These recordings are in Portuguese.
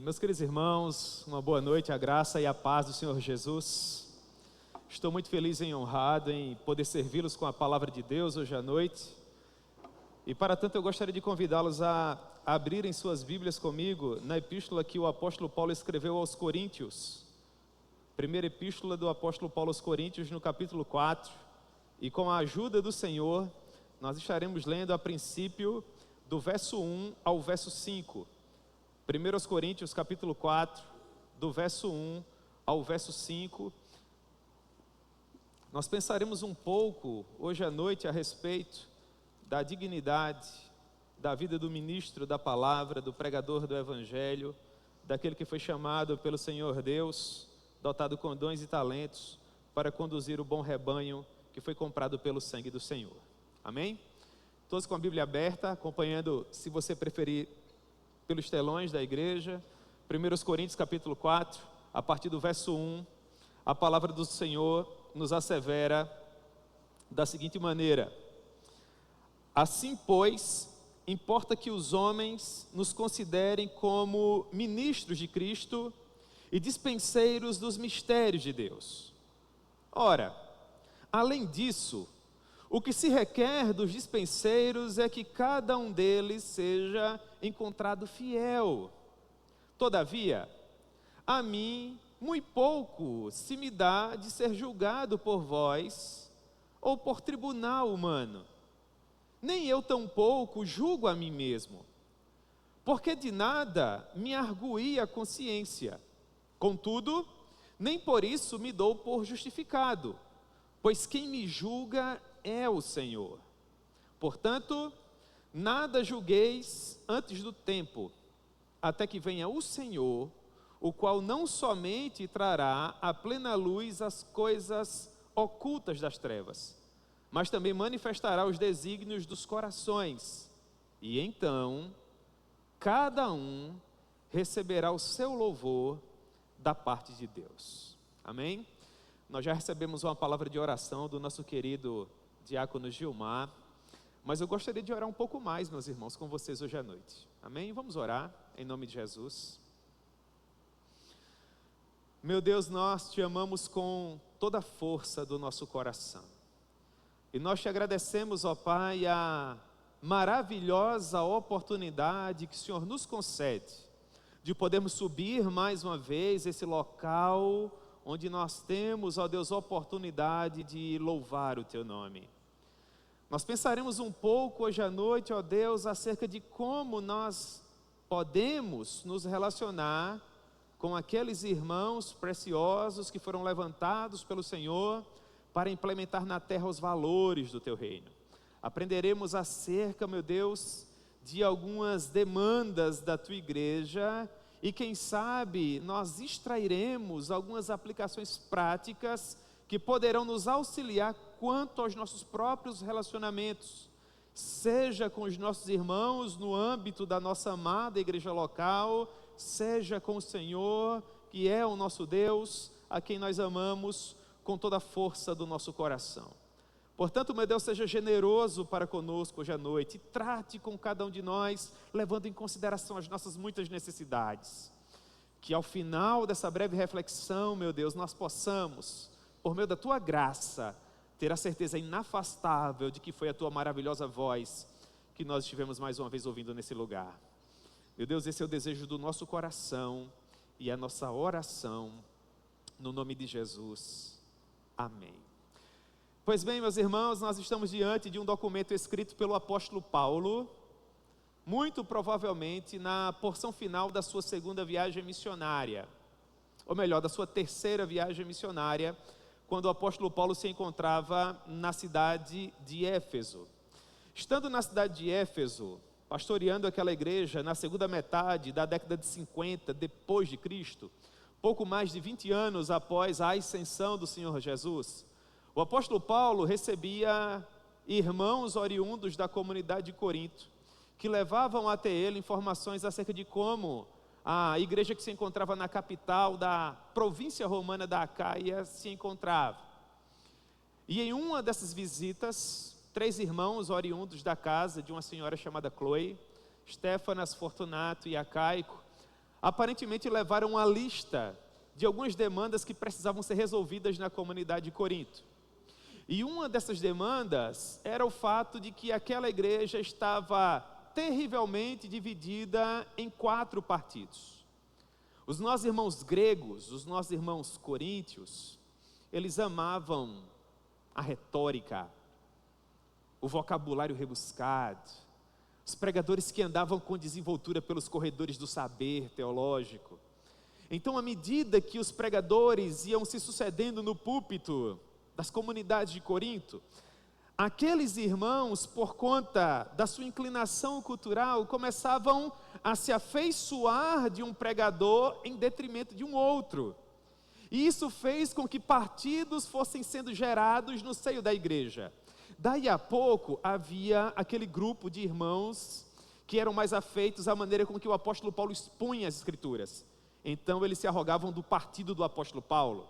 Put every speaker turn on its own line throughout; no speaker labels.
Meus queridos irmãos, uma boa noite, a graça e a paz do Senhor Jesus. Estou muito feliz e honrado em poder servi-los com a palavra de Deus hoje à noite. E para tanto eu gostaria de convidá-los a abrirem suas Bíblias comigo na epístola que o apóstolo Paulo escreveu aos Coríntios. Primeira epístola do apóstolo Paulo aos Coríntios, no capítulo 4. E com a ajuda do Senhor, nós estaremos lendo a princípio do verso 1 ao verso 5. 1 Coríntios capítulo 4, do verso 1 ao verso 5. Nós pensaremos um pouco hoje à noite a respeito da dignidade da vida do ministro da palavra, do pregador do evangelho, daquele que foi chamado pelo Senhor Deus, dotado com dons e talentos, para conduzir o bom rebanho que foi comprado pelo sangue do Senhor. Amém? Todos com a Bíblia aberta, acompanhando, se você preferir, pelos telões da igreja. 1 Coríntios capítulo 4, a partir do verso 1, a palavra do Senhor nos assevera da seguinte maneira: assim, pois, importa que os homens nos considerem como ministros de Cristo e dispenseiros dos mistérios de Deus. Ora, além disso, o que se requer dos dispenseiros é que cada um deles seja encontrado fiel. Todavia, a mim muito pouco se me dá de ser julgado por vós ou por tribunal humano. Nem eu tampouco julgo a mim mesmo, porque de nada me arguí a consciência. Contudo, nem por isso me dou por justificado, pois quem me julga é o Senhor. Portanto, nada julgueis antes do tempo, até que venha o Senhor, o qual não somente trará à plena luz as coisas ocultas das trevas, mas também manifestará os desígnios dos corações, e então cada um receberá o seu louvor da parte de Deus. Amém? Nós já recebemos uma palavra de oração do nosso querido diácono Gilmar, mas eu gostaria de orar um pouco mais, meus irmãos, com vocês hoje à noite. Amém? Vamos orar em nome de Jesus. Meu Deus, nós te amamos com toda a força do nosso coração, e nós te agradecemos, ó Pai, a maravilhosa oportunidade que o Senhor nos concede de podermos subir mais uma vez esse local onde nós temos, ó Deus, a oportunidade de louvar o Teu nome. Nós pensaremos um pouco hoje à noite, ó Deus, acerca de como nós podemos nos relacionar com aqueles irmãos preciosos que foram levantados pelo Senhor para implementar na terra os valores do Teu reino. Aprenderemos acerca, meu Deus, de algumas demandas da Tua igreja e quem sabe nós extrairemos algumas aplicações práticas que poderão nos auxiliar quanto aos nossos próprios relacionamentos, seja com os nossos irmãos no âmbito da nossa amada igreja local, seja com o Senhor, que é o nosso Deus, a quem nós amamos com toda a força do nosso coração. Portanto, meu Deus, seja generoso para conosco hoje à noite, e trate com cada um de nós, levando em consideração as nossas muitas necessidades. Que ao final dessa breve reflexão, meu Deus, nós possamos, por meio da Tua graça, ter a certeza inafastável de que foi a Tua maravilhosa voz que nós estivemos mais uma vez ouvindo nesse lugar. Meu Deus, esse é o desejo do nosso coração e a nossa oração, no nome de Jesus. Amém. Pois bem, meus irmãos, nós estamos diante de um documento escrito pelo apóstolo Paulo, muito provavelmente na porção final da sua segunda viagem missionária, ou melhor, da sua terceira viagem missionária, quando o apóstolo Paulo se encontrava na cidade de Éfeso. Estando na cidade de Éfeso, pastoreando aquela igreja na segunda metade da década de 50 depois de Cristo, pouco mais de 20 anos após a ascensão do Senhor Jesus, o apóstolo Paulo recebia irmãos oriundos da comunidade de Corinto, que levavam até ele informações acerca de como a igreja que se encontrava na capital da província romana da Acaia se encontrava. E em uma dessas visitas, 3 irmãos oriundos da casa de uma senhora chamada Chloe, Stefanas, Fortunato e Acaico, aparentemente levaram uma lista de algumas demandas que precisavam ser resolvidas na comunidade de Corinto. E uma dessas demandas era o fato de que aquela igreja estava terrivelmente dividida em 4 partidos. Os nossos irmãos gregos, os nossos irmãos coríntios, eles amavam a retórica, o vocabulário rebuscado, os pregadores que andavam com desenvoltura pelos corredores do saber teológico. Então, à medida que os pregadores iam se sucedendo no púlpito das comunidades de Corinto, aqueles irmãos, por conta da sua inclinação cultural, começavam a se afeiçoar de um pregador em detrimento de um outro. E isso fez com que partidos fossem sendo gerados no seio da igreja. Daí a pouco havia aquele grupo de irmãos que eram mais afeitos à maneira com que o apóstolo Paulo expunha as escrituras. Então eles se arrogavam do partido do apóstolo Paulo.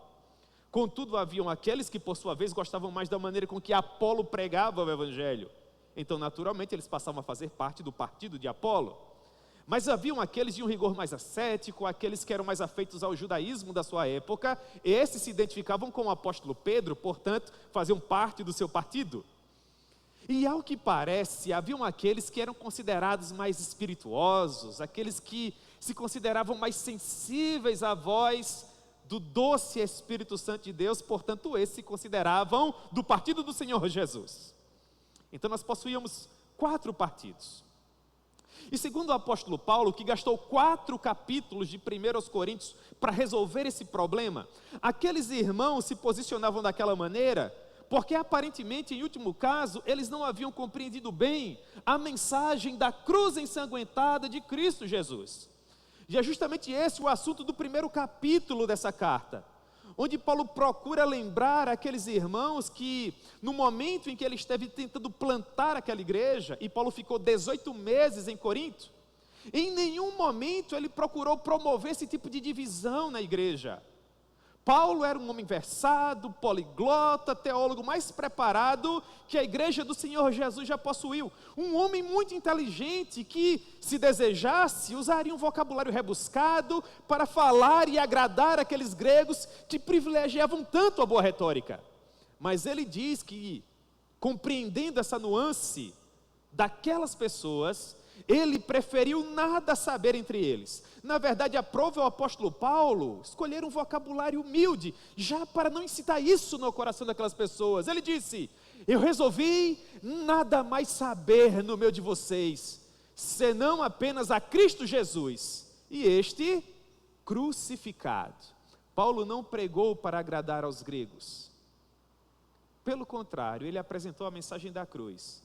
Contudo, haviam aqueles que por sua vez gostavam mais da maneira com que Apolo pregava o evangelho. Então naturalmente eles passavam a fazer parte do partido de Apolo. Mas haviam aqueles de um rigor mais ascético, aqueles que eram mais afeitos ao judaísmo da sua época. Esses se identificavam com o apóstolo Pedro, portanto faziam parte do seu partido. E ao que parece, haviam aqueles que eram considerados mais espirituosos, aqueles que se consideravam mais sensíveis à voz do doce Espírito Santo de Deus, portanto esses se consideravam do partido do Senhor Jesus. Então nós possuíamos 4 partidos. E segundo o apóstolo Paulo, que gastou 4 capítulos de 1 Coríntios para resolver esse problema, aqueles irmãos se posicionavam daquela maneira porque aparentemente, em último caso, eles não haviam compreendido bem a mensagem da cruz ensanguentada de Cristo Jesus. E é justamente esse o assunto do 1º capítulo dessa carta, onde Paulo procura lembrar aqueles irmãos que, no momento em que ele esteve tentando plantar aquela igreja, e Paulo ficou 18 meses em Corinto, em nenhum momento ele procurou promover esse tipo de divisão na igreja. Paulo era um homem versado, poliglota, teólogo mais preparado que a igreja do Senhor Jesus já possuiu. Um homem muito inteligente que, se desejasse, usaria um vocabulário rebuscado para falar e agradar aqueles gregos que privilegiavam tanto a boa retórica. Mas ele diz que, compreendendo essa nuance daquelas pessoas, ele preferiu nada saber entre eles. Na verdade, aprova o apóstolo Paulo escolher um vocabulário humilde, já para não incitar isso no coração daquelas pessoas. Ele disse: eu resolvi nada mais saber no meio de vocês, senão apenas a Cristo Jesus, e este crucificado. Paulo não pregou para agradar aos gregos. Pelo contrário, ele apresentou a mensagem da cruz,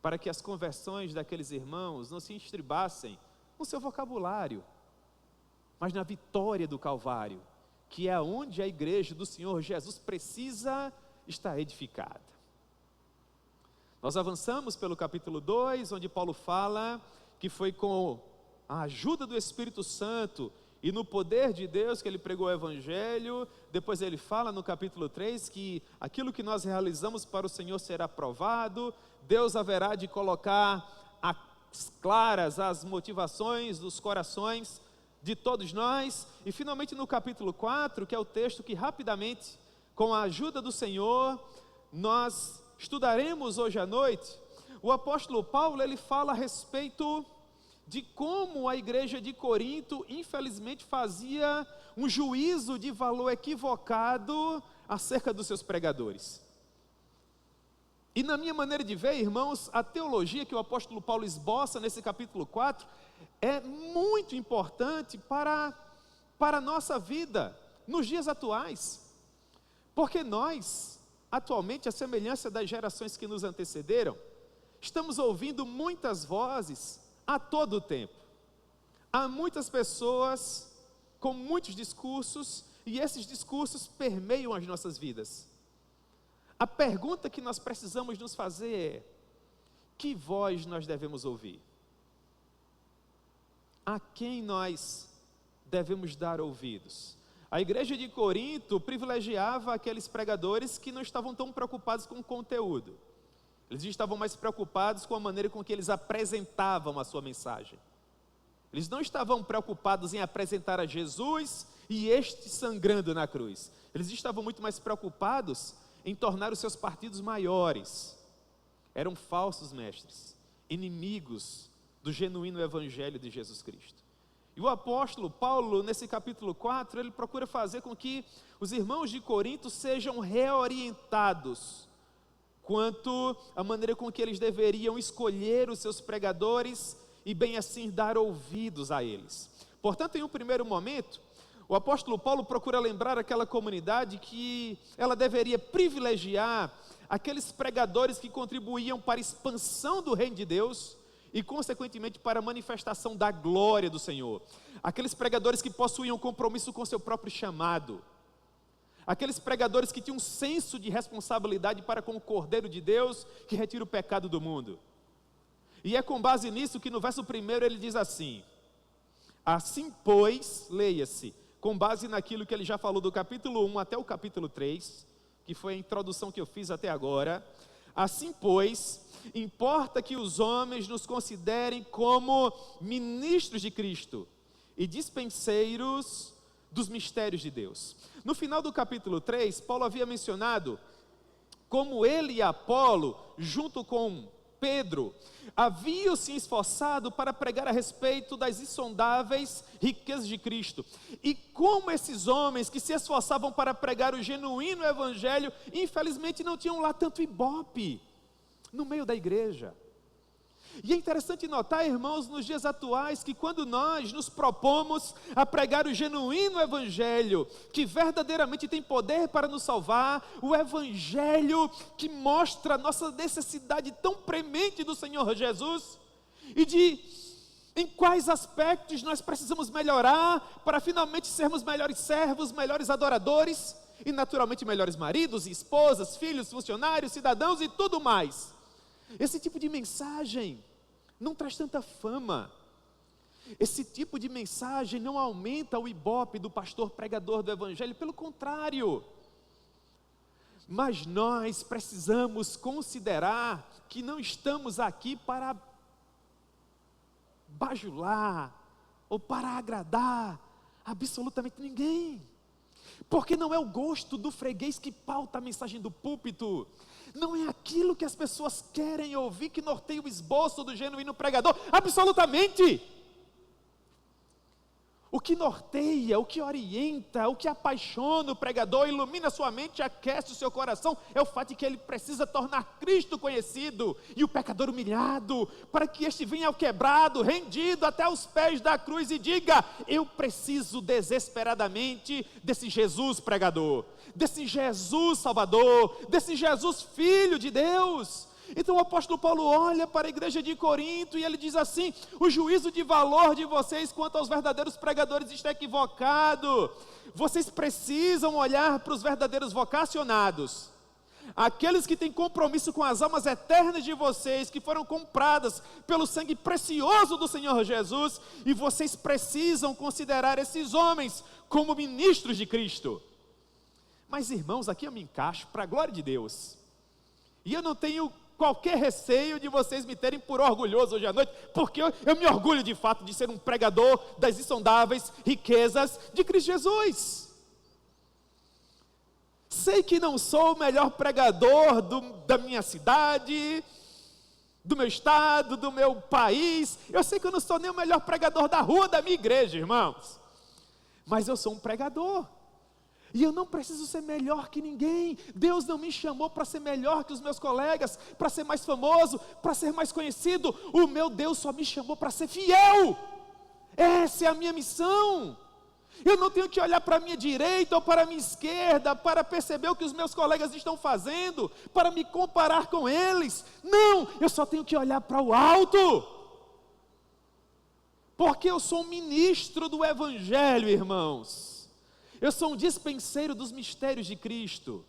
para que as conversões daqueles irmãos não se estribassem no seu vocabulário, mas na vitória do Calvário, que é onde a igreja do Senhor Jesus precisa estar edificada. Nós avançamos pelo capítulo 2, onde Paulo fala que foi com a ajuda do Espírito Santo e no poder de Deus que ele pregou o evangelho. Depois ele fala no capítulo 3 que aquilo que nós realizamos para o Senhor será aprovado. Deus haverá de colocar às claras as motivações dos corações de todos nós. E finalmente no capítulo 4, que é o texto que rapidamente, com a ajuda do Senhor, nós estudaremos hoje à noite, o apóstolo Paulo, ele fala a respeito de como a igreja de Corinto, infelizmente, fazia um juízo de valor equivocado acerca dos seus pregadores. E na minha maneira de ver, irmãos, a teologia que o apóstolo Paulo esboça nesse capítulo 4 é muito importante para a nossa vida nos dias atuais. Porque nós, atualmente, à semelhança das gerações que nos antecederam, estamos ouvindo muitas vozes a todo o tempo. Há muitas pessoas com muitos discursos, e esses discursos permeiam as nossas vidas. A pergunta que nós precisamos nos fazer é: que voz nós devemos ouvir? A quem nós devemos dar ouvidos? A igreja de Corinto privilegiava aqueles pregadores que não estavam tão preocupados com o conteúdo. Eles estavam mais preocupados com a maneira com que eles apresentavam a sua mensagem. Eles não estavam preocupados em apresentar a Jesus e este sangrando na cruz. Eles estavam muito mais preocupados em tornar os seus partidos maiores. Eram falsos mestres, inimigos do genuíno evangelho de Jesus Cristo. E o apóstolo Paulo, nesse capítulo 4, ele procura fazer com que os irmãos de Corinto sejam reorientados quanto à maneira com que eles deveriam escolher os seus pregadores e bem assim dar ouvidos a eles. Portanto, em um primeiro momento, o apóstolo Paulo procura lembrar aquela comunidade que ela deveria privilegiar aqueles pregadores que contribuíam para a expansão do reino de Deus e, consequentemente, para a manifestação da glória do Senhor. Aqueles pregadores que possuíam compromisso com seu próprio chamado. Aqueles pregadores que tinham um senso de responsabilidade para com o Cordeiro de Deus que retira o pecado do mundo. E é com base nisso que no verso 1 ele diz assim: assim pois, leia-se, com base naquilo que ele já falou do capítulo 1 até o capítulo 3, que foi a introdução que eu fiz até agora. Assim pois, importa que os homens nos considerem como ministros de Cristo e dispenseiros dos mistérios de Deus. No final do capítulo 3, Paulo havia mencionado como ele e Apolo, junto com Pedro, haviam se esforçado para pregar a respeito das insondáveis riquezas de Cristo. E como esses homens que se esforçavam para pregar o genuíno evangelho, infelizmente não tinham lá tanto ibope no meio da igreja. E é interessante notar, irmãos, nos dias atuais, que quando nós nos propomos a pregar o genuíno evangelho, que verdadeiramente tem poder para nos salvar, o evangelho que mostra a nossa necessidade tão premente do Senhor Jesus, e de em quais aspectos nós precisamos melhorar, para finalmente sermos melhores servos, melhores adoradores, e naturalmente melhores maridos, esposas, filhos, funcionários, cidadãos e tudo mais. Esse tipo de mensagem não traz tanta fama. Esse tipo de mensagem não aumenta o ibope do pastor pregador do evangelho, pelo contrário. Mas nós precisamos considerar que não estamos aqui para bajular ou para agradar absolutamente ninguém. Porque não é o gosto do freguês que pauta a mensagem do púlpito. Não é aquilo que as pessoas querem ouvir que norteia o esboço do genuíno pregador, absolutamente. O que norteia, o que orienta, o que apaixona o pregador, ilumina sua mente, aquece o seu coração, é o fato de que ele precisa tornar Cristo conhecido e o pecador humilhado, para que este venha ao quebrado, rendido até os pés da cruz e diga: eu preciso desesperadamente desse Jesus pregador, desse Jesus Salvador, desse Jesus Filho de Deus. Então o apóstolo Paulo olha para a igreja de Corinto e ele diz assim: o juízo de valor de vocês quanto aos verdadeiros pregadores está equivocado. Vocês precisam olhar para os verdadeiros vocacionados, aqueles que têm compromisso com as almas eternas de vocês, que foram compradas pelo sangue precioso do Senhor Jesus, e vocês precisam considerar esses homens como ministros de Cristo. Mas irmãos, aqui eu me encaixo para a glória de Deus, e eu não tenho qualquer receio de vocês me terem por orgulhoso hoje à noite, porque eu me orgulho de fato de ser um pregador das insondáveis riquezas de Cristo Jesus. Sei que não sou o melhor pregador da minha cidade, do meu estado, do meu país. Eu sei que eu não sou nem o melhor pregador da rua da minha igreja, irmãos. Mas eu sou um pregador. E eu não preciso ser melhor que ninguém. Deus não me chamou para ser melhor que os meus colegas, para ser mais famoso, para ser mais conhecido. O meu Deus só me chamou para ser fiel. Essa é a minha missão. Eu não tenho que olhar para a minha direita ou para a minha esquerda para perceber o que os meus colegas estão fazendo, para me comparar com eles. Não, eu só tenho que olhar para o alto. Porque eu sou um ministro do evangelho, irmãos. Eu sou um dispenseiro dos mistérios de Cristo.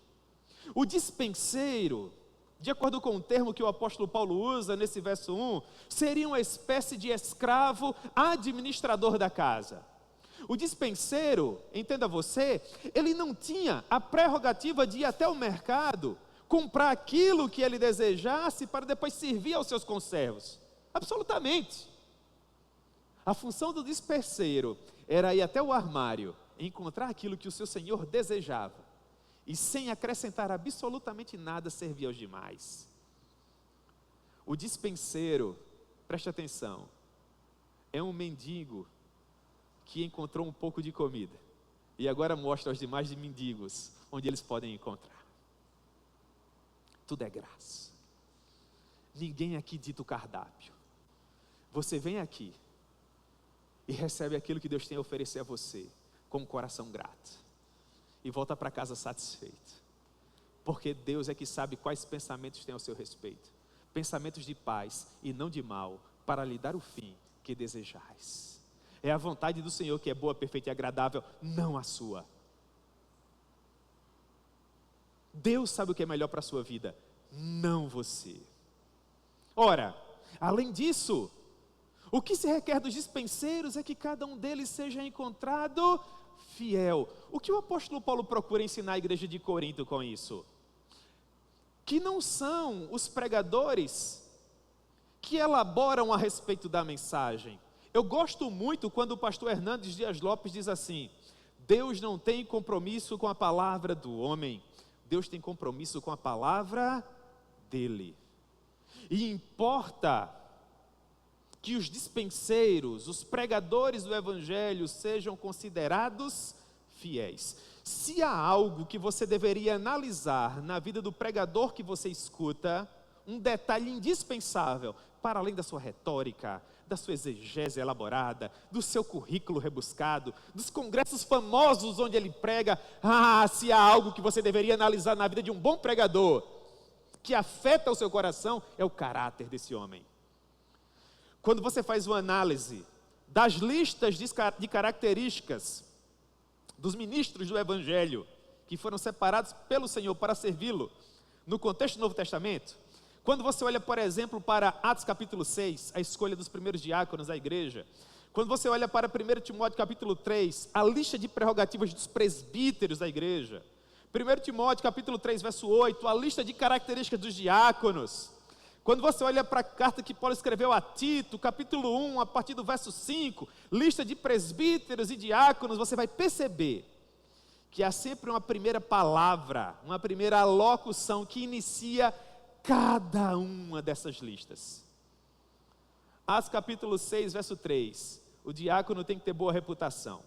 O dispenseiro, de acordo com o termo que o apóstolo Paulo usa nesse verso 1, seria uma espécie de escravo administrador da casa. O dispenseiro, entenda você, ele não tinha a prerrogativa de ir até o mercado, comprar aquilo que ele desejasse para depois servir aos seus conservos. Absolutamente. A função do dispenseiro era ir até o armário, encontrar aquilo que o seu senhor desejava, e sem acrescentar absolutamente nada, servir aos demais. O dispenseiro, preste atenção, é um mendigo que encontrou um pouco de comida, e agora mostra aos demais mendigos onde eles podem encontrar. Tudo é graça. Ninguém aqui dita o cardápio. Você vem aqui e recebe aquilo que Deus tem a oferecer a você, com o coração grato, e volta para casa satisfeito, porque Deus é que sabe quais pensamentos tem ao seu respeito, pensamentos de paz e não de mal, para lhe dar o fim que desejais. É a vontade do Senhor que é boa, perfeita e agradável, não a sua. Deus sabe o que é melhor para a sua vida, não você. Ora, além disso, o que se requer dos dispenseiros é que cada um deles seja encontrado fiel. O que o apóstolo Paulo procura ensinar a igreja de Corinto com isso? Que não são os pregadores que elaboram a respeito da mensagem. Eu gosto muito quando o pastor Hernandes Dias Lopes diz assim: Deus não tem compromisso com a palavra do homem, Deus tem compromisso com a palavra dele. E importa que os dispenseiros, os pregadores do evangelho sejam considerados fiéis. Se há algo que você deveria analisar na vida do pregador que você escuta, um detalhe indispensável, para além da sua retórica, da sua exegese elaborada, do seu currículo rebuscado, dos congressos famosos onde ele prega, se há algo que você deveria analisar na vida de um bom pregador, que afeta o seu coração, é o caráter desse homem. Quando você faz uma análise das listas de características dos ministros do Evangelho, que foram separados pelo Senhor para servi-lo, no contexto do Novo Testamento, quando você olha, por exemplo, para Atos capítulo 6, a escolha dos primeiros diáconos da igreja, quando você olha para 1 Timóteo capítulo 3, a lista de prerrogativas dos presbíteros da igreja, 1 Timóteo capítulo 3, verso 8, a lista de características dos diáconos, quando você olha para a carta que Paulo escreveu a Tito, capítulo 1, a partir do verso 5, lista de presbíteros e diáconos, você vai perceber que há sempre uma primeira palavra, uma primeira locução que inicia cada uma dessas listas. Atos capítulo 6, verso 3, o diácono tem que ter boa reputação.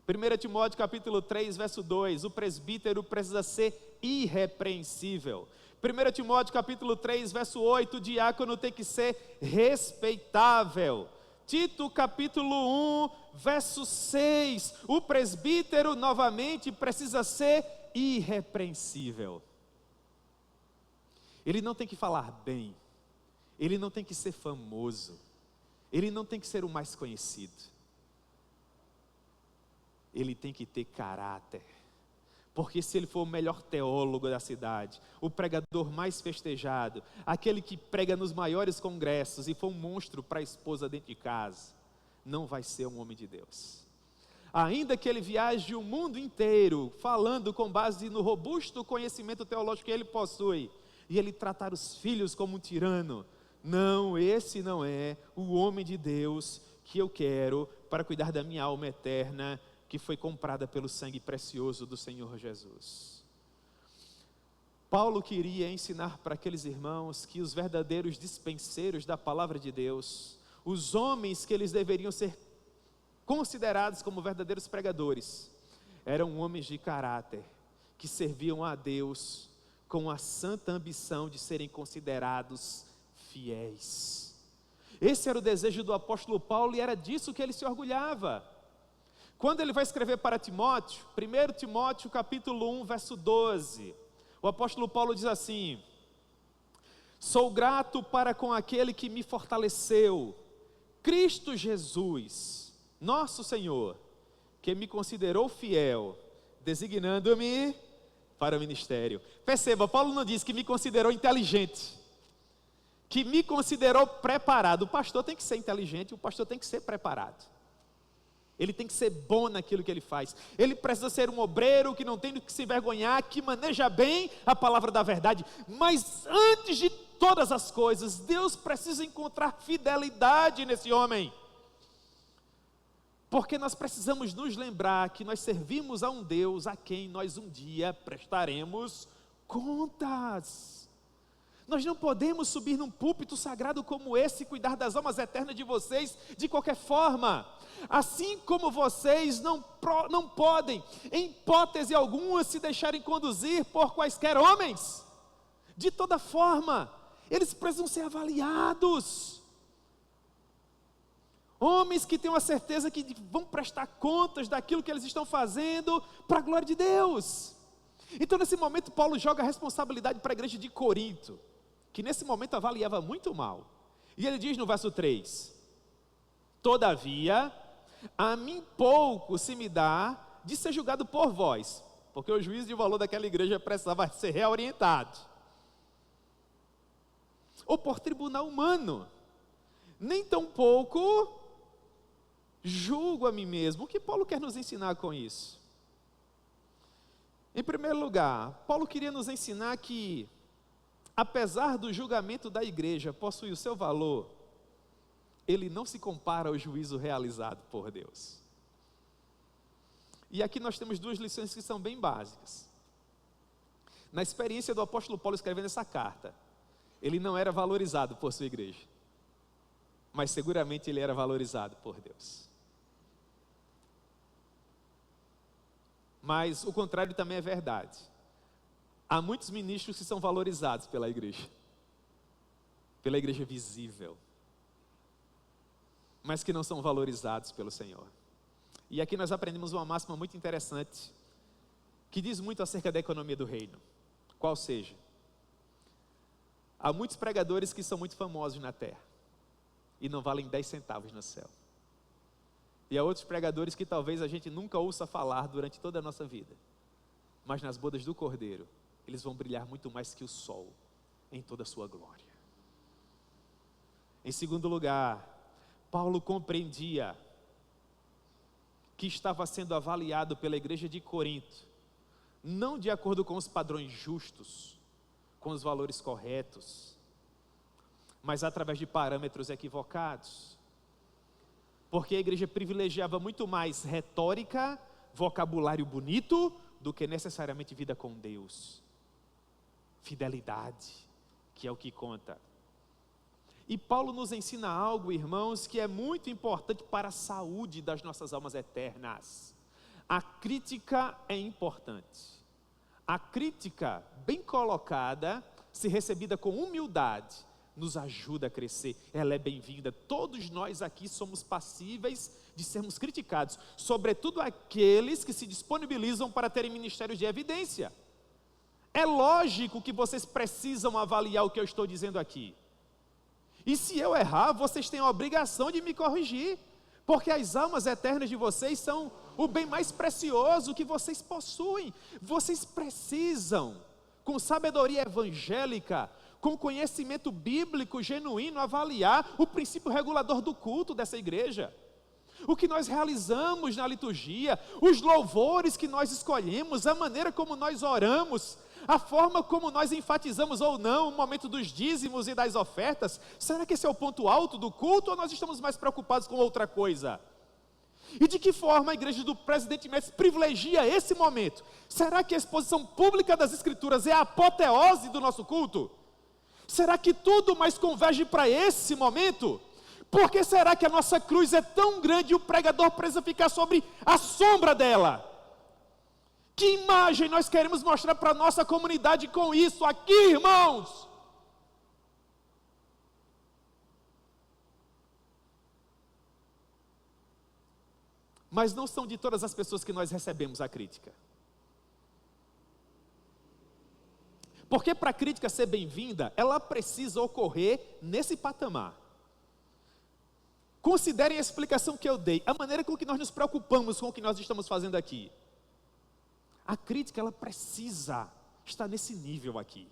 1 Timóteo capítulo 3, verso 2, o presbítero precisa ser irrepreensível. 1 Timóteo capítulo 3, verso 8, o diácono tem que ser respeitável. Tito capítulo 1, verso 6, o presbítero novamente precisa ser irrepreensível. Ele não tem que falar bem, ele não tem que ser famoso, ele não tem que ser o mais conhecido. Ele tem que ter caráter, porque se ele for o melhor teólogo da cidade, o pregador mais festejado, aquele que prega nos maiores congressos e for um monstro para a esposa dentro de casa, não vai ser um homem de Deus. Ainda que ele viaje o mundo inteiro, falando com base no robusto conhecimento teológico que ele possui, e ele tratar os filhos como um tirano, não, esse não é o homem de Deus que eu quero para cuidar da minha alma eterna, que foi comprada pelo sangue precioso do Senhor Jesus. Paulo queria ensinar para aqueles irmãos que os verdadeiros dispenseiros da palavra de Deus, os homens que eles deveriam ser considerados como verdadeiros pregadores, eram homens de caráter, que serviam a Deus com a santa ambição de serem considerados fiéis. Esse era o desejo do apóstolo Paulo e era disso que ele se orgulhava. Quando ele vai escrever para Timóteo, 1 Timóteo capítulo 1, verso 12, o apóstolo Paulo diz assim: sou grato para com aquele que me fortaleceu, Cristo Jesus, nosso Senhor, que me considerou fiel, designando-me para o ministério. Perceba, Paulo não diz que me considerou inteligente, que me considerou preparado. O pastor tem que ser inteligente, o pastor tem que ser preparado. Ele tem que ser bom naquilo que ele faz. Ele precisa ser um obreiro que não tem do que se envergonhar, que maneja bem a palavra da verdade. Mas antes de todas as coisas, Deus precisa encontrar fidelidade nesse homem. Porque nós precisamos nos lembrar que nós servimos a um Deus a quem nós um dia prestaremos contas. Nós não podemos subir num púlpito sagrado como esse e cuidar das almas eternas de vocês de qualquer forma. Assim como vocês não podem, em hipótese alguma, se deixarem conduzir por quaisquer homens. De toda forma, eles precisam ser avaliados. Homens que tenham a certeza que vão prestar contas daquilo que eles estão fazendo para a glória de Deus. Então, nesse momento, Paulo joga a responsabilidade para a igreja de Corinto, que nesse momento avaliava muito mal. E ele diz no verso 3: todavia, a mim pouco se me dá de ser julgado por vós, porque o juízo de valor daquela igreja precisava ser reorientado, ou por tribunal humano, nem tampouco julgo a mim mesmo. O que Paulo quer nos ensinar com isso? Em primeiro lugar, Paulo queria nos ensinar que, apesar do julgamento da igreja possuir o seu valor, ele não se compara ao juízo realizado por Deus. E aqui nós temos duas lições que são bem básicas. Na experiência do apóstolo Paulo escrevendo essa carta, ele não era valorizado por sua igreja, mas seguramente ele era valorizado por Deus. Mas o contrário também é verdade. Há muitos ministros que são valorizados pela igreja visível, mas que não são valorizados pelo Senhor. E aqui nós aprendemos uma máxima muito interessante, que diz muito acerca da economia do reino. Qual seja, há muitos pregadores que são muito famosos na terra, e não valem 10 centavos no céu. E há outros pregadores que talvez a gente nunca ouça falar durante toda a nossa vida, mas nas bodas do Cordeiro, eles vão brilhar muito mais que o sol, em toda a sua glória. Em segundo lugar, Paulo compreendia que estava sendo avaliado pela igreja de Corinto, não de acordo com os padrões justos, com os valores corretos, mas através de parâmetros equivocados. Porque a igreja privilegiava muito mais retórica, vocabulário bonito, do que necessariamente vida com Deus. Fidelidade, que é o que conta. E Paulo nos ensina algo, irmãos, que é muito importante para a saúde das nossas almas eternas. A crítica é importante. A crítica, bem colocada, se recebida com humildade, nos ajuda a crescer. Ela é bem-vinda. Todos nós aqui somos passíveis de sermos criticados, sobretudo aqueles que se disponibilizam para terem ministérios de evidência. É lógico que vocês precisam avaliar o que eu estou dizendo aqui. E se eu errar, vocês têm a obrigação de me corrigir, porque as almas eternas de vocês são o bem mais precioso que vocês possuem. Vocês precisam, com sabedoria evangélica, com conhecimento bíblico genuíno, avaliar o princípio regulador do culto dessa igreja. O que nós realizamos na liturgia, os louvores que nós escolhemos, a maneira como nós oramos, a forma como nós enfatizamos ou não o momento dos dízimos e das ofertas. Será que esse é o ponto alto do culto ou nós estamos mais preocupados com outra coisa? E de que forma a igreja do presidente Médici privilegia esse momento? Será que a exposição pública das escrituras é a apoteose do nosso culto? Será que tudo mais converge para esse momento? Por que será que a nossa cruz é tão grande e o pregador precisa ficar sobre a sombra dela? Que imagem nós queremos mostrar para a nossa comunidade com isso aqui, irmãos? Mas não são de todas as pessoas que nós recebemos a crítica. Porque para a crítica ser bem-vinda, ela precisa ocorrer nesse patamar. Considerem a explicação que eu dei, a maneira com que nós nos preocupamos com o que nós estamos fazendo aqui. A crítica, ela precisa estar nesse nível aqui.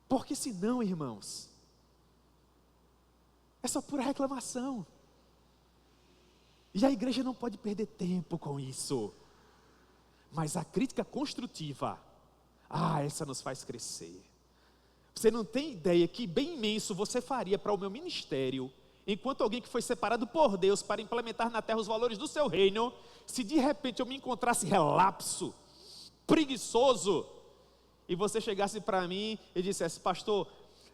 Porque senão, irmãos, é só pura reclamação. E a igreja não pode perder tempo com isso. Mas a crítica construtiva, essa nos faz crescer. Você não tem ideia que bem imenso você faria para o meu ministério enquanto alguém que foi separado por Deus para implementar na terra os valores do seu reino, se de repente eu me encontrasse relapso, preguiçoso, e você chegasse para mim e dissesse: pastor,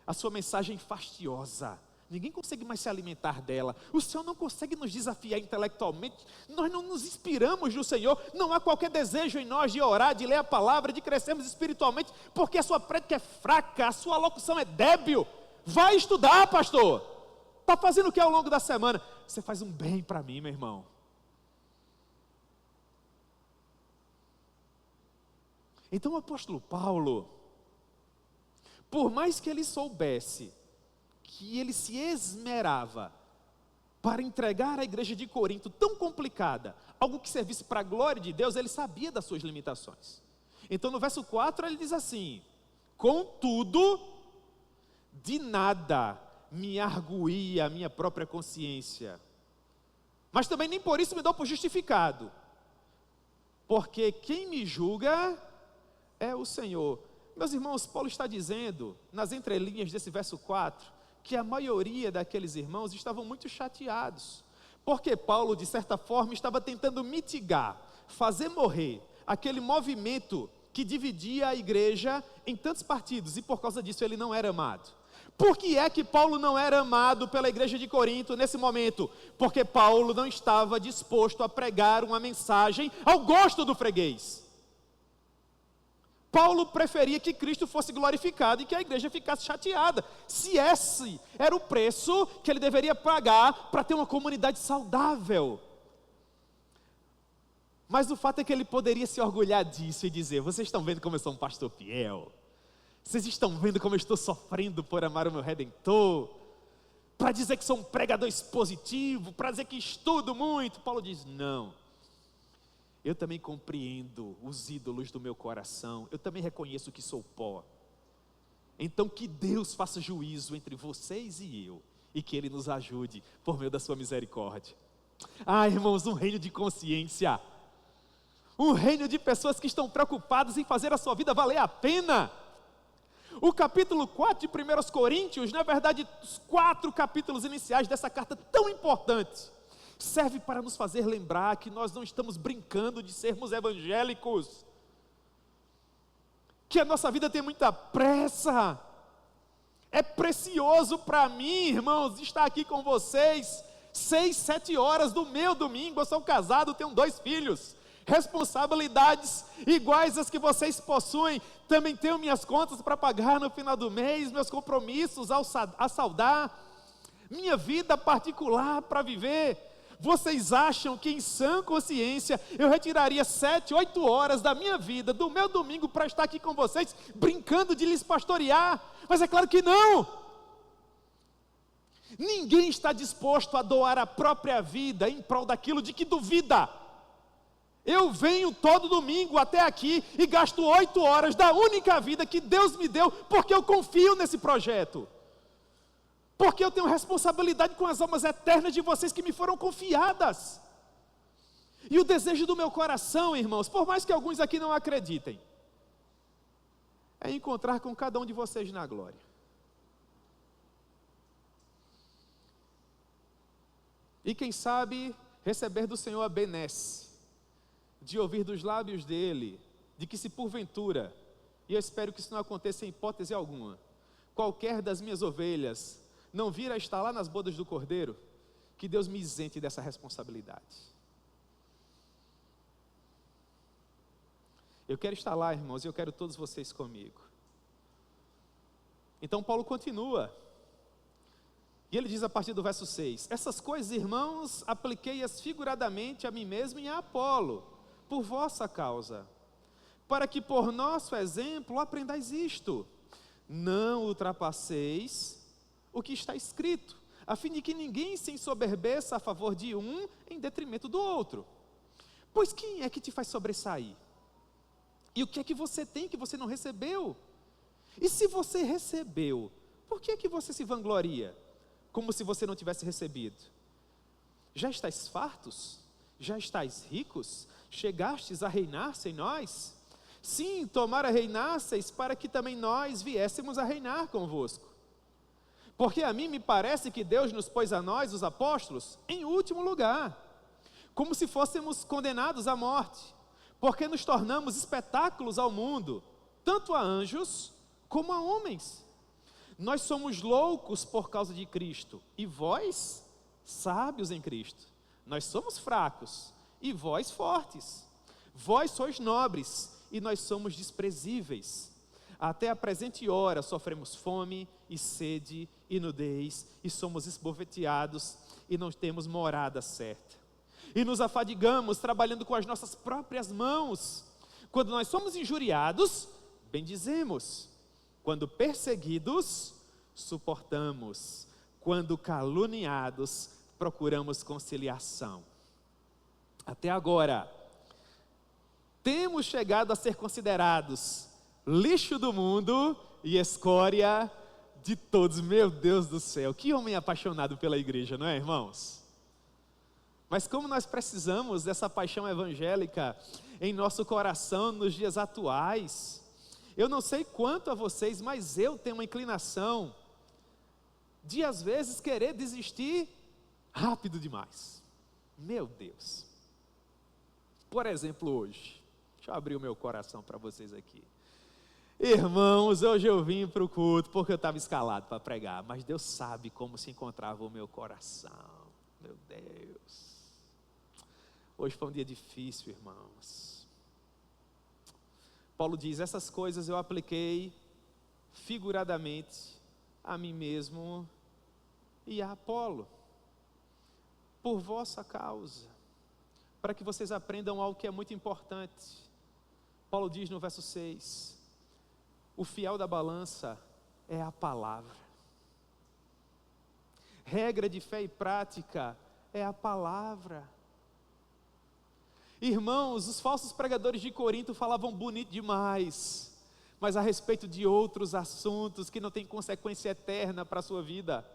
a sua mensagem é fastiosa, ninguém consegue mais se alimentar dela, o Senhor não consegue nos desafiar intelectualmente, nós não nos inspiramos no Senhor, não há qualquer desejo em nós de orar, de ler a palavra, de crescermos espiritualmente, porque a sua prédica é fraca, a sua locução é débil. Vai estudar, pastor. Está fazendo o que ao longo da semana? Você faz um bem para mim, meu irmão. Então o apóstolo Paulo, por mais que ele soubesse que ele se esmerava para entregar à igreja de Corinto, tão complicada, algo que servisse para a glória de Deus, ele sabia das suas limitações. Então no verso 4 ele diz assim: contudo, de nada me arguía a minha própria consciência, mas também nem por isso me dou por justificado, porque quem me julga é o Senhor. Meus irmãos, Paulo está dizendo, nas entrelinhas desse verso 4, que a maioria daqueles irmãos estavam muito chateados, porque Paulo, de certa forma, estava tentando mitigar, fazer morrer aquele movimento que dividia a igreja em tantos partidos, e por causa disso ele não era amado. Por que é que Paulo não era amado pela igreja de Corinto nesse momento? Porque Paulo não estava disposto a pregar uma mensagem ao gosto do freguês. Paulo preferia que Cristo fosse glorificado e que a igreja ficasse chateada, se esse era o preço que ele deveria pagar para ter uma comunidade saudável. Mas o fato é que ele poderia se orgulhar disso e dizer: vocês estão vendo como eu sou um pastor fiel? Vocês estão vendo como eu estou sofrendo por amar o meu Redentor? Para dizer que sou um pregador expositivo, para dizer que estudo muito? Paulo diz: não. Eu também compreendo os ídolos do meu coração, eu também reconheço que sou pó. Então que Deus faça juízo entre vocês e eu, e que Ele nos ajude por meio da sua misericórdia. Ah, irmãos, um reino de consciência, um reino de pessoas que estão preocupadas em fazer a sua vida valer a pena. O capítulo 4 de 1 Coríntios, na verdade, os 4 capítulos iniciais dessa carta tão importante, serve para nos fazer lembrar que nós não estamos brincando de sermos evangélicos, que a nossa vida tem muita pressa. É precioso para mim, irmãos, estar aqui com vocês 6, 7 horas do meu domingo. Eu sou casado, tenho 2 filhos, responsabilidades iguais às que vocês possuem, também tenho minhas contas para pagar no final do mês, meus compromissos a saldar, minha vida particular para viver. Vocês acham que em sã consciência eu retiraria 7, 8 horas da minha vida, do meu domingo, para estar aqui com vocês, brincando de lhes pastorear? Mas é claro que não. Ninguém está disposto a doar a própria vida em prol daquilo de que duvida. Eu venho todo domingo até aqui e gasto 8 horas da única vida que Deus me deu, porque eu confio nesse projeto, porque eu tenho responsabilidade com as almas eternas de vocês que me foram confiadas. E o desejo do meu coração, irmãos, por mais que alguns aqui não acreditem, é encontrar com cada um de vocês na glória. E quem sabe receber do Senhor a benesse de ouvir dos lábios dele, de que se porventura, e eu espero que isso não aconteça em hipótese alguma, qualquer das minhas ovelhas não vir a estar lá nas bodas do Cordeiro, que Deus me isente dessa responsabilidade. Eu quero estar lá, irmãos, e eu quero todos vocês comigo. Então Paulo continua, e ele diz a partir do verso 6, essas coisas, irmãos, apliquei-as figuradamente a mim mesmo e a Apolo, por vossa causa, para que por nosso exemplo aprendais isto: não ultrapasseis o que está escrito, a fim de que ninguém se ensoberbeça a favor de um em detrimento do outro. Pois quem é que te faz sobressair? E o que é que você tem que você não recebeu? E se você recebeu, por que é que você se vangloria, como se você não tivesse recebido? Já estáis fartos? Já estáis ricos? Chegastes a reinar sem nós? Sim, tomara reinasseis, para que também nós viéssemos a reinar convosco. Porque a mim me parece que Deus nos pôs a nós, os apóstolos, em último lugar, como se fôssemos condenados à morte, porque nos tornamos espetáculos ao mundo, tanto a anjos como a homens. Nós somos loucos por causa de Cristo, e vós, sábios em Cristo. Nós somos fracos, e vós fortes. Vós sois nobres, e nós somos desprezíveis. Até a presente hora sofremos fome e sede e nudez, e somos esbofeteados, e não temos morada certa. E nos afadigamos trabalhando com as nossas próprias mãos. Quando nós somos injuriados, bendizemos. Quando perseguidos, suportamos. Quando caluniados, procuramos conciliação. Até agora, temos chegado a ser considerados lixo do mundo e escória de todos. Meu Deus do céu, que homem apaixonado pela igreja, não é, irmãos? Mas como nós precisamos dessa paixão evangélica em nosso coração nos dias atuais. Eu não sei quanto a vocês, mas eu tenho uma inclinação de às vezes querer desistir rápido demais. Meu Deus. Por exemplo, hoje, deixa eu abrir o meu coração para vocês aqui. Irmãos, hoje eu vim para o culto porque eu estava escalado para pregar, mas Deus sabe como se encontrava o meu coração. Meu Deus. Hoje foi um dia difícil, irmãos. Paulo diz, essas coisas eu apliquei figuradamente a mim mesmo e a Apolo, por vossa causa, para que vocês aprendam algo que é muito importante. Paulo diz no verso 6, o fiel da balança é a palavra. Regra de fé e prática é a palavra. Irmãos, os falsos pregadores de Corinto falavam bonito demais, mas a respeito de outros assuntos que não têm consequência eterna para a sua vida.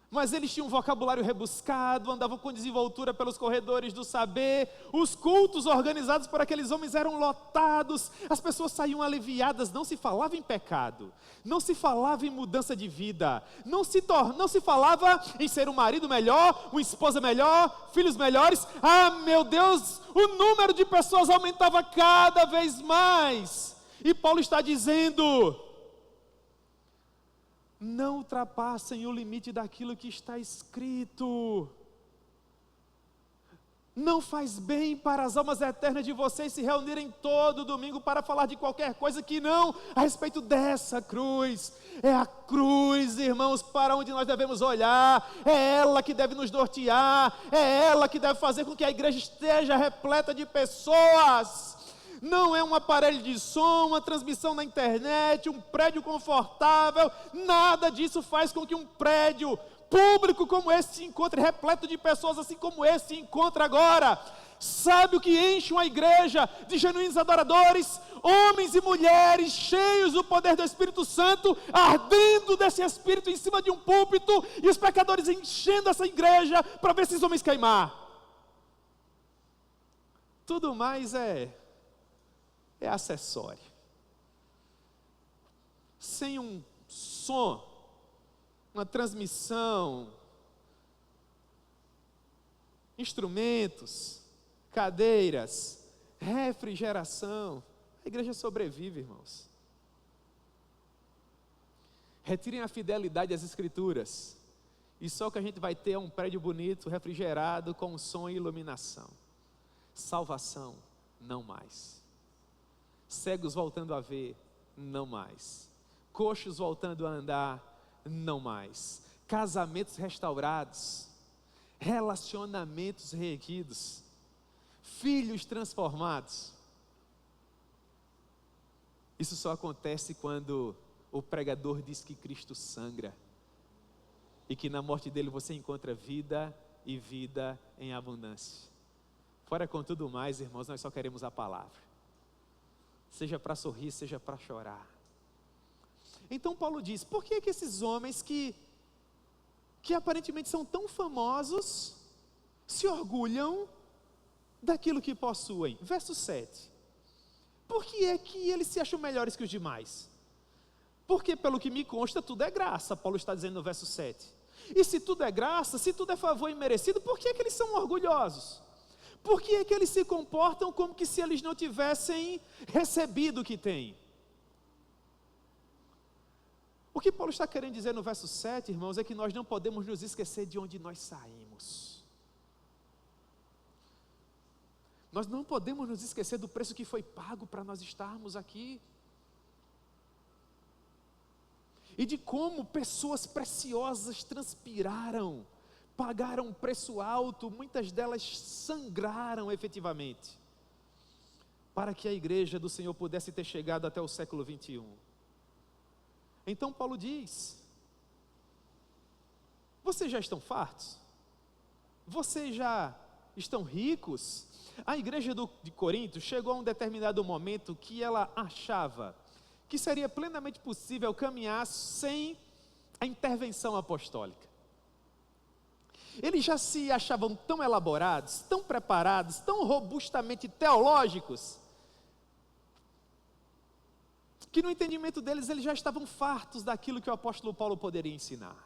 Mas eles tinham um vocabulário rebuscado, andavam com desenvoltura pelos corredores do saber, os cultos organizados por aqueles homens eram lotados, as pessoas saíam aliviadas, não se falava em pecado, não se falava em mudança de vida, não se falava em ser um marido melhor, uma esposa melhor, filhos melhores. Ah, meu Deus, o número de pessoas aumentava cada vez mais, e Paulo está dizendo, não ultrapassem o limite daquilo que está escrito. Não faz bem para as almas eternas de vocês se reunirem todo domingo para falar de qualquer coisa que não a respeito dessa cruz. É a cruz, irmãos, para onde nós devemos olhar. É ela que deve nos nortear. É ela que deve fazer com que a igreja esteja repleta de pessoas. Não é um aparelho de som, uma transmissão na internet, um prédio confortável, nada disso faz com que um prédio público como esse se encontre repleto de pessoas assim como esse se encontra agora. Sabe o que enche uma igreja de genuínos adoradores? Homens e mulheres cheios do poder do Espírito Santo, ardendo desse Espírito em cima de um púlpito, e os pecadores enchendo essa igreja para ver esses homens queimar. Tudo mais é acessório. Sem um som, uma transmissão, instrumentos, cadeiras, refrigeração, a igreja sobrevive, irmãos. Retirem a fidelidade às escrituras, e só o que a gente vai ter é um prédio bonito, refrigerado, com som e iluminação. Salvação, não mais. Cegos voltando a ver, não mais. Coxos voltando a andar, não mais. Casamentos restaurados, relacionamentos reerguidos, filhos transformados. Isso só acontece quando o pregador diz que Cristo sangra e que na morte dele você encontra vida e vida em abundância. Fora com tudo mais, irmãos, nós só queremos a palavra. Seja para sorrir, seja para chorar. Então Paulo diz, por que esses homens que aparentemente são tão famosos, se orgulham daquilo que possuem? Verso 7. Por que é que eles se acham melhores que os demais? Porque, pelo que me consta, tudo é graça, Paulo está dizendo no verso 7. E se tudo é graça, se tudo é favor imerecido, por que é que eles são orgulhosos? Por que é que eles se comportam como que se eles não tivessem recebido o que têm? O que Paulo está querendo dizer no verso 7, irmãos, é que nós não podemos nos esquecer de onde nós saímos. Nós não podemos nos esquecer do preço que foi pago para nós estarmos aqui. E de como pessoas preciosas transpiraram, pagaram um preço alto, muitas delas sangraram efetivamente, para que a igreja do Senhor pudesse ter chegado até o século 21. Então Paulo diz: vocês já estão fartos? Vocês já estão ricos? A igreja de Corinto chegou a um determinado momento que ela achava que seria plenamente possível caminhar sem a intervenção apostólica. Eles já se achavam tão elaborados, tão preparados, tão robustamente teológicos, que no entendimento deles, eles já estavam fartos daquilo que o apóstolo Paulo poderia ensinar.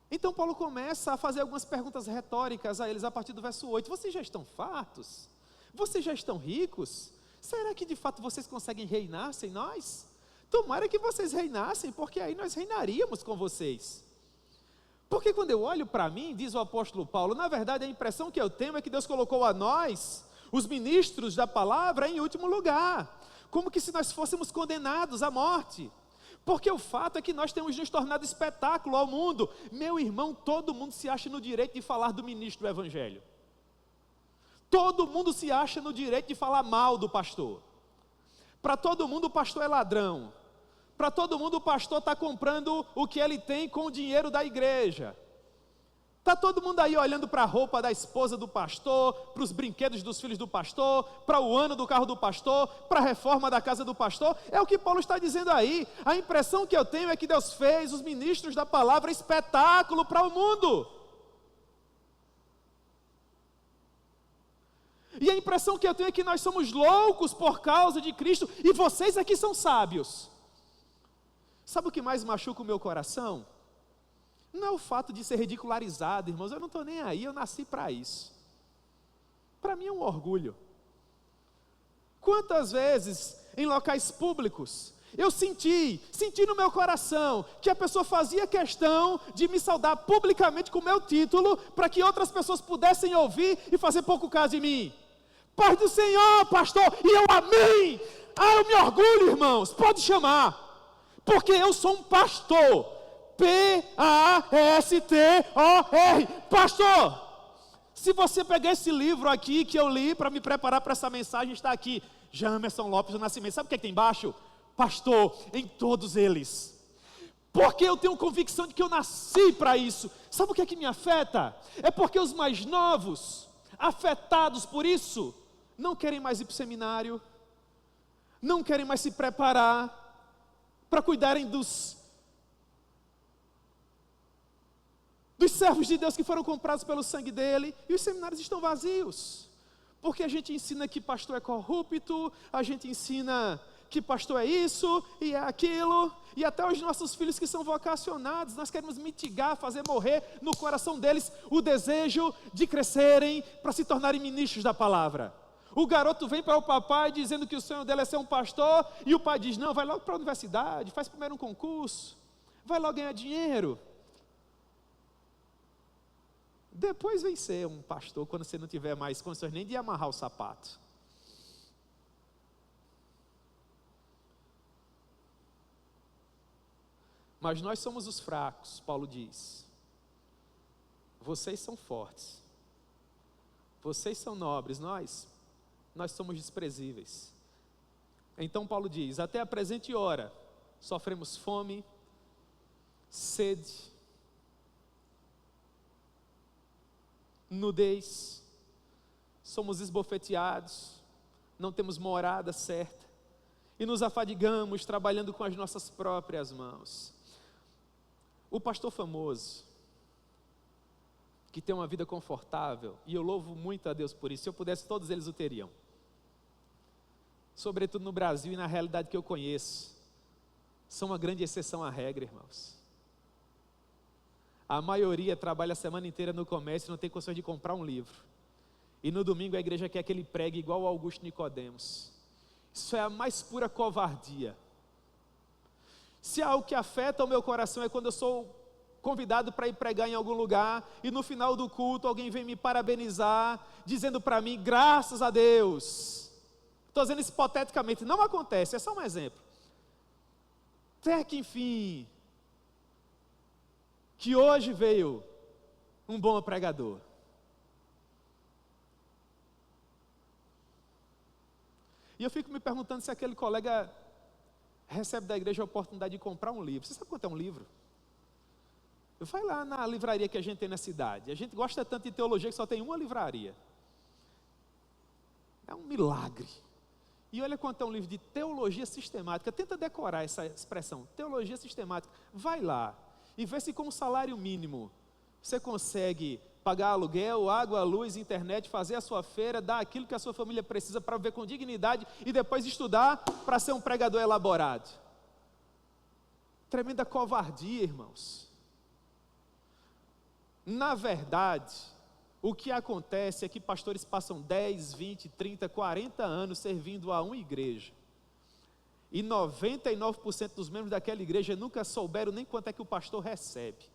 Então Paulo começa a fazer algumas perguntas retóricas a eles a partir do verso 8. Vocês já estão fartos? Vocês já estão ricos? Será que de fato vocês conseguem reinar sem nós? Tomara que vocês reinassem, porque aí nós reinaríamos com vocês. Porque quando eu olho para mim, diz o apóstolo Paulo, na verdade a impressão que eu tenho é que Deus colocou a nós, os ministros da palavra, em último lugar, como que se nós fôssemos condenados à morte. Porque o fato é que nós temos nos tornado espetáculo ao mundo. Meu irmão, todo mundo se acha no direito de falar do ministro do evangelho. Todo mundo se acha no direito de falar mal do pastor. Para todo mundo o pastor é ladrão. Para todo mundo o pastor está comprando o que ele tem com o dinheiro da igreja. Está todo mundo aí olhando para a roupa da esposa do pastor, para os brinquedos dos filhos do pastor, para o ano do carro do pastor, para a reforma da casa do pastor. É o que Paulo está dizendo aí. A impressão que eu tenho é que Deus fez os ministros da palavra espetáculo para o mundo. E a impressão que eu tenho é que nós somos loucos por causa de Cristo, e vocês aqui são sábios. Sabe o que mais machuca o meu coração? Não é o fato de ser ridicularizado, irmãos, eu não estou nem aí, eu nasci para isso. Para mim é um orgulho. Quantas vezes, em locais públicos, eu senti no meu coração, que a pessoa fazia questão de me saudar publicamente com o meu título, para que outras pessoas pudessem ouvir e fazer pouco caso de mim. Paz do Senhor, pastor, e eu amém. Eu me orgulho, irmãos, pode chamar, porque eu sou um pastor, P-A-S-T-O-R, pastor. Se você pegar esse livro aqui que eu li para me preparar para essa mensagem, está aqui, Jamerson Lopes do Nascimento, sabe o que é que tem embaixo? Pastor, em todos eles. Porque eu tenho convicção de que eu nasci para isso. Sabe o que é que me afeta? É porque os mais novos, afetados por isso, não querem mais ir para o seminário, não querem mais se preparar para cuidarem dos servos de Deus que foram comprados pelo sangue dele, e os seminários estão vazios, porque a gente ensina que pastor é corrupto, a gente ensina que pastor é isso e é aquilo, e até os nossos filhos que são vocacionados, nós queremos mitigar, fazer morrer no coração deles o desejo de crescerem para se tornarem ministros da palavra. O garoto vem para o papai dizendo que o sonho dele é ser um pastor, e o pai diz, não, vai logo para a universidade, faz primeiro um concurso, vai logo ganhar dinheiro. Depois vem ser um pastor quando você não tiver mais condições nem de amarrar o sapato. Mas nós somos os fracos, Paulo diz. Vocês são fortes. Vocês são nobres, nós somos desprezíveis. Então Paulo diz, até a presente hora, sofremos fome, sede, nudez, somos esbofeteados, não temos morada certa, e nos afadigamos trabalhando com as nossas próprias mãos. O pastor famoso, que tem uma vida confortável, e eu louvo muito a Deus por isso, se eu pudesse todos eles o teriam. sobretudo no Brasil e na realidade que eu conheço, são uma grande exceção à regra, irmãos. A maioria trabalha a semana inteira no comércio e não tem condições de comprar um livro. E no domingo a igreja quer que ele pregue igual o Augusto Nicodemos. Isso é a mais pura covardia. Se há algo que afeta o meu coração é quando eu sou convidado para ir pregar em algum lugar e no final do culto alguém vem me parabenizar, dizendo para mim, graças a Deus. Estou dizendo isso hipoteticamente, não acontece, é só um exemplo. Até que enfim, que hoje veio um bom pregador. E eu fico me perguntando se aquele colega recebe da igreja a oportunidade de comprar um livro. Você sabe quanto é um livro? Vai lá na livraria que a gente tem na cidade. A gente gosta tanto de teologia que só tem uma livraria. É um milagre. E olha quanto é um livro de teologia sistemática. Tenta decorar essa expressão, teologia sistemática. Vai lá e vê se com um salário mínimo você consegue pagar aluguel, água, luz, internet, fazer a sua feira, dar aquilo que a sua família precisa para viver com dignidade e depois estudar para ser um pregador elaborado. Tremenda covardia, irmãos. Na verdade, o que acontece é que pastores passam 10, 20, 30, 40 anos servindo a uma igreja. E 99% dos membros daquela igreja nunca souberam nem quanto é que o pastor recebe.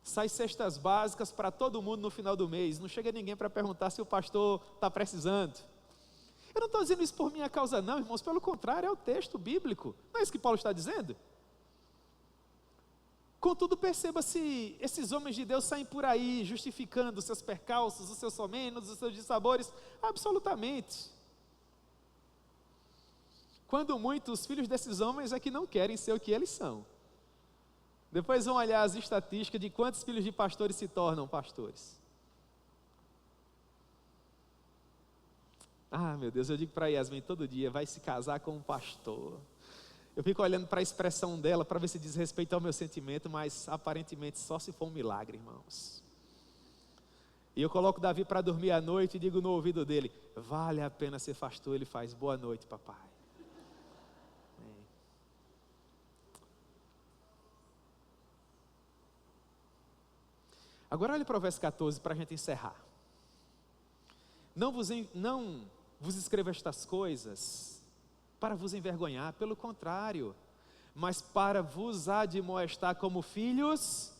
Sai cestas básicas para todo mundo no final do mês. Não chega ninguém para perguntar se o pastor está precisando. Eu não estou dizendo isso por minha causa não, irmãos. Pelo contrário, é o texto bíblico. Não é isso que Paulo está dizendo? Contudo, perceba se esses homens de Deus saem por aí justificando os seus percalços, os seus somenos, os seus dissabores. Absolutamente. Quando muitos filhos desses homens é que não querem ser o que eles são. Depois vão olhar as estatísticas de quantos filhos de pastores se tornam pastores. Ah, meu Deus, eu digo para Yasmin todo dia, vai se casar com um pastor. Eu fico olhando para a expressão dela para ver se diz respeito ao meu sentimento, mas aparentemente só se for um milagre, irmãos. E eu coloco Davi para dormir à noite e digo no ouvido dele, vale a pena ser pastor. Ele faz, boa noite, papai. Agora olhe para o verso 14 para a gente encerrar. Não vos escrevo estas coisas para vos envergonhar, pelo contrário, mas para vos admoestar como filhos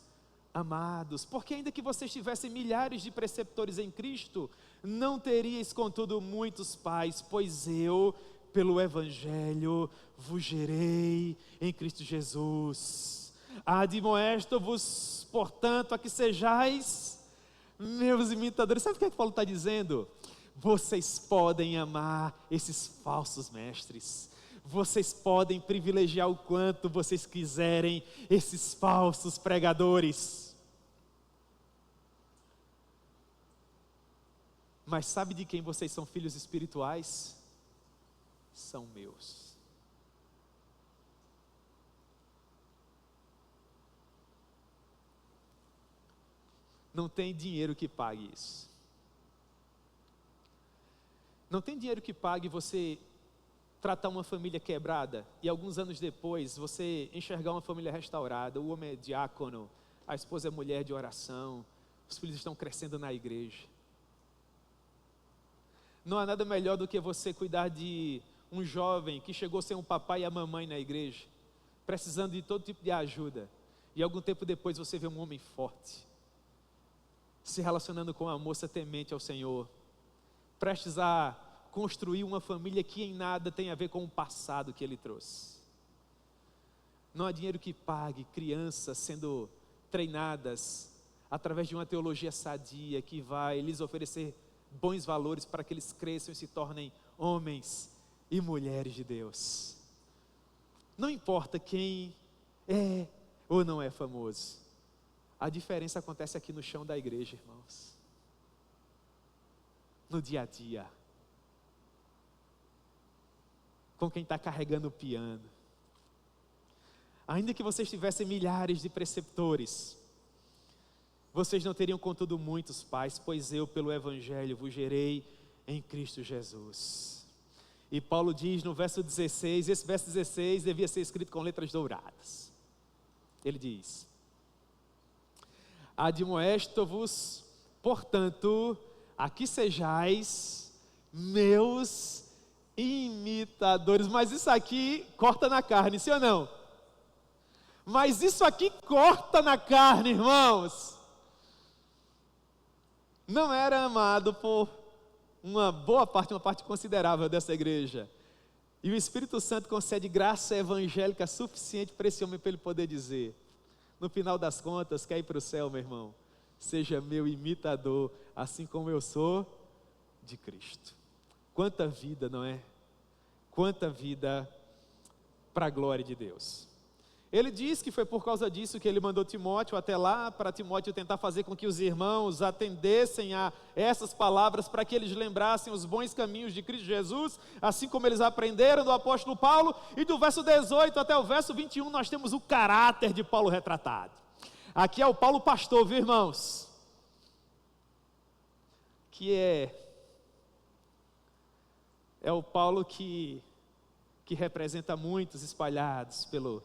amados. Porque ainda que vocês tivessem milhares de preceptores em Cristo, não teríeis contudo muitos pais, pois eu, pelo Evangelho, vos gerei em Cristo Jesus. Admoesto-vos, portanto, a que sejais meus imitadores. Sabe o que é que Paulo está dizendo? Vocês podem amar esses falsos mestres. Vocês podem privilegiar o quanto vocês quiserem esses falsos pregadores. Mas sabe de quem vocês são filhos espirituais? São meus. Não tem dinheiro que pague isso. Não tem dinheiro que pague você tratar uma família quebrada e alguns anos depois você enxergar uma família restaurada. O homem é diácono, a esposa é mulher de oração, os filhos estão crescendo na igreja. Não há nada melhor do que você cuidar de um jovem que chegou sem um papai e a mamãe na igreja, precisando de todo tipo de ajuda, e algum tempo depois você vê um homem forte, se relacionando com uma moça temente ao Senhor, prestes a construir uma família que em nada tem a ver com o passado que ele trouxe. Não há dinheiro que pague crianças sendo treinadas através de uma teologia sadia que vai lhes oferecer bons valores para que eles cresçam e se tornem homens e mulheres de Deus. Não importa quem é ou não é famoso, a diferença acontece aqui no chão da igreja, irmãos. No dia a dia. Com quem está carregando o piano. Ainda que vocês tivessem milhares de preceptores, vocês não teriam contudo muitos pais, pois eu pelo Evangelho vos gerei em Cristo Jesus. E Paulo diz no verso 16, esse verso 16 devia ser escrito com letras douradas. Ele diz: admoesto-vos, portanto, a que sejais meus imitadores. Mas isso aqui corta na carne, sim ou não? Mas isso aqui corta na carne, irmãos. Não era amado por uma parte considerável dessa igreja. E o Espírito Santo concede graça evangélica suficiente para esse homem, para ele poder dizer: no final das contas, quer ir para o céu, meu irmão? Seja meu imitador, assim como eu sou de Cristo. Quanta vida, não é? Quanta vida para a glória de Deus. Ele diz que foi por causa disso que ele mandou Timóteo até lá, para Timóteo tentar fazer com que os irmãos atendessem a essas palavras, para que eles lembrassem os bons caminhos de Cristo Jesus, assim como eles aprenderam do apóstolo Paulo. E do verso 18 até o verso 21 nós temos o caráter de Paulo retratado. Aqui é o Paulo pastor, viu, irmãos? Que é o Paulo que representa muitos espalhados pelo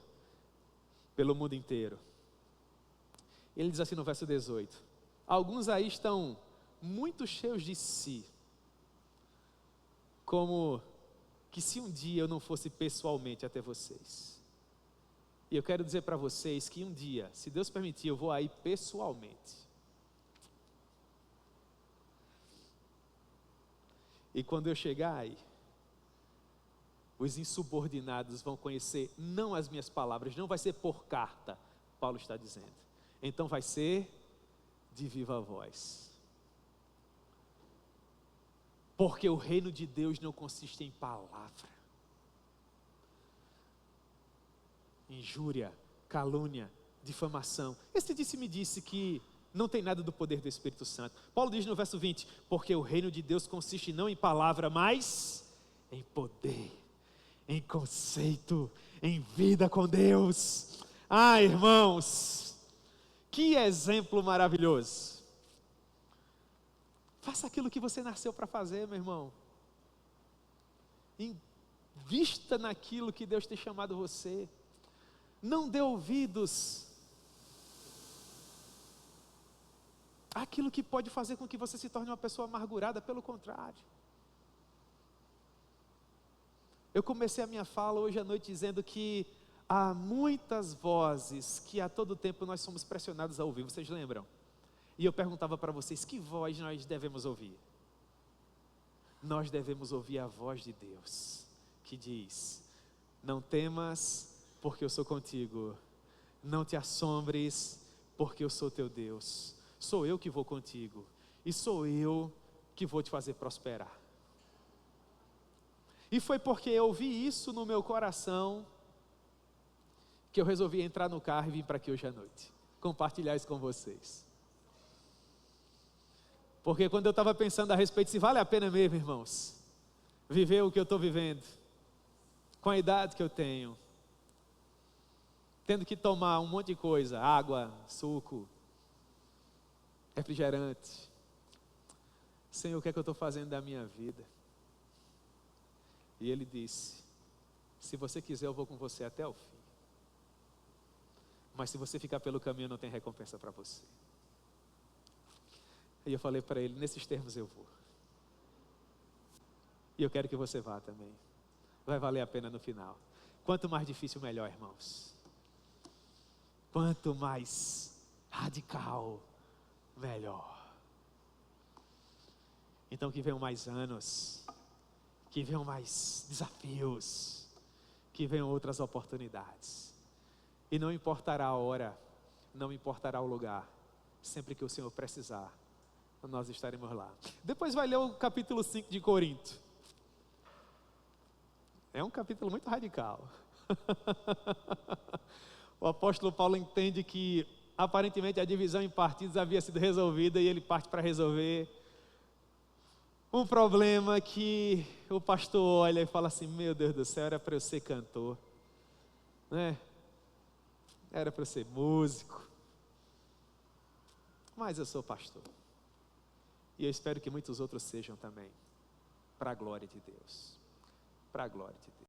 mundo inteiro. Ele diz assim no verso 18: alguns aí estão muito cheios de si, como que se um dia eu não fosse pessoalmente até vocês. E eu quero dizer para vocês que um dia, se Deus permitir, eu vou aí pessoalmente. E quando eu chegar aí, os insubordinados vão conhecer não as minhas palavras, não vai ser por carta, Paulo está dizendo. Então vai ser de viva voz. Porque o reino de Deus não consiste em palavra. Injúria, calúnia, difamação. Esse disse-me que não tem nada do poder do Espírito Santo. Paulo diz no verso 20, porque o reino de Deus consiste não em palavra, mas em poder, em conceito, em vida com Deus. Ah, irmãos, que exemplo maravilhoso. Faça aquilo que você nasceu para fazer, meu irmão. Invista naquilo que Deus tem chamado você. Não dê ouvidos àquilo que pode fazer com que você se torne uma pessoa amargurada, pelo contrário. Eu comecei a minha fala hoje à noite dizendo que há muitas vozes que a todo tempo nós somos pressionados a ouvir, vocês lembram? E eu perguntava para vocês, que voz nós devemos ouvir? Nós devemos ouvir a voz de Deus, que diz: não temas, porque eu sou contigo. Não te assombres, porque eu sou teu Deus. Sou eu que vou contigo, e sou eu que vou te fazer prosperar. E foi porque eu ouvi isso no meu coração, que eu resolvi entrar no carro e vir para aqui hoje à noite, compartilhar isso com vocês. Porque quando eu estava pensando a respeito, se vale a pena mesmo, irmãos, viver o que eu estou vivendo, com a idade que eu tenho, tendo que tomar um monte de coisa, água, suco, refrigerante. Senhor, o que é que eu estou fazendo da minha vida? E Ele disse: se você quiser, eu vou com você até o fim. Mas se você ficar pelo caminho, não tem recompensa para você. E eu falei para ele: nesses termos eu vou. E eu quero que você vá também. Vai valer a pena no final. Quanto mais difícil, melhor, irmãos. Quanto mais radical, melhor. Então que venham mais anos, que venham mais desafios, que venham outras oportunidades. E não importará a hora, não importará o lugar, sempre que o Senhor precisar, nós estaremos lá. Depois vai ler o capítulo 5 de Corinto. É um capítulo muito radical. O apóstolo Paulo entende que aparentemente a divisão em partidos havia sido resolvida e ele parte para resolver um problema que o pastor olha e fala assim: meu Deus do céu, era para eu ser cantor, né? Era para eu ser músico, mas eu sou pastor, e eu espero que muitos outros sejam também. para a glória de Deus. Para a glória de Deus.